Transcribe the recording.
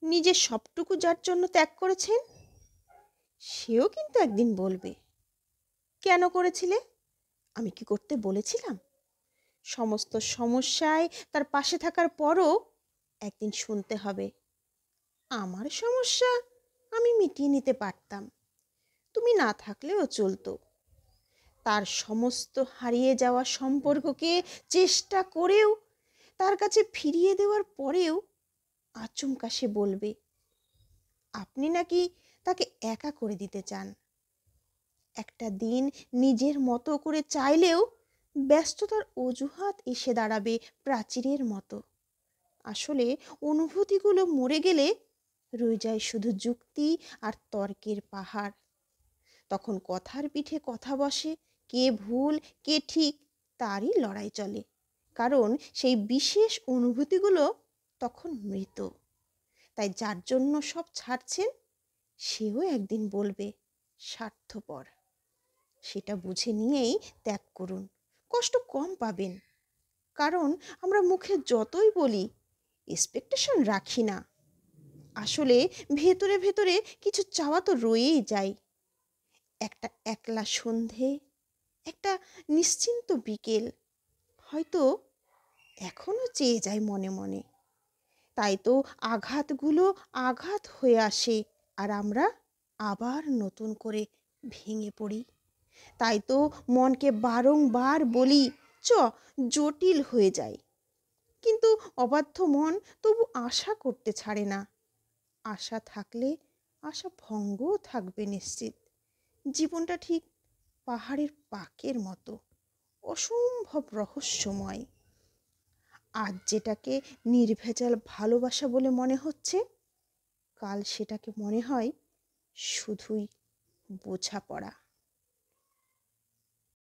নিজের সবটুকু যার জন্য ত্যাগ করেছেন, সেও কিন্তু একদিন বলবে, কেন করেছিলে? আমি কি করতে বলেছিলাম? সমস্ত সমস্যায় তার পাশে থাকার পরও একদিন শুনতে হবে, আমার সমস্যা আমি মিটিয়ে নিতে পারতাম, তুমি না থাকলেও চলতো। তার সমস্ত হারিয়ে যাওয়া সম্পর্ককে চেষ্টা করেও তার কাছে ফিরিয়ে দেওয়ার পরেও আচমকা সে বলবে, আপনি নাকি তাকে একা করে দিতে চান। একটা দিন নিজের মতো করে চাইলেও ব্যস্ততার অজুহাত এসে দাঁড়াবে প্রাচীরের মতো। আসলে অনুভূতিগুলো মরে গেলে রয়ে যায় শুধু যুক্তি আর তর্কের পাহাড়। তখন কথার পিঠে কথা বসে, কে ভুল কে ঠিক তারই লড়াই চলে। কারণ সেই বিশেষ অনুভূতিগুলো তখন মৃত। তাই যার জন্য সব ছাড়ছেন, সেও একদিন বলবে স্বার্থপর। সেটা বুঝে নিয়েই ত্যাগ করুন, কষ্ট কম পাবেন। কারণ আমরা মুখে যতই বলি এক্সপেকটেশন রাখি না, আসলে ভেতরে ভেতরে কিছু চাওয়া তো রয়েই যায়। একটা একলা সন্ধে, একটা নিশ্চিন্ত বিকেল, হয়তো এখনো চেয়ে যায় মনে মনে। তাই তো আঘাতগুলো আঘাত হয়ে আসে, আর আমরা আবার নতুন করে ভেঙে পড়ি। তাই তো মনকে বারংবার বলি, চ জটিল হয়ে যায়। কিন্তু অবাধ্য মন তবু আশা করতে ছাড়ে না। আশা থাকলে আশা ভঙ্গও থাকবে নিশ্চিত। জীবনটা ঠিক পাহাড়ের পাকের মতো, অসম্ভব রহস্যময়। আজ যেটাকে নির্ভেজাল ভালোবাসা বলে মনে হচ্ছে, কাল সেটাকে মনে হয় শুধুই বোঝাপড়া।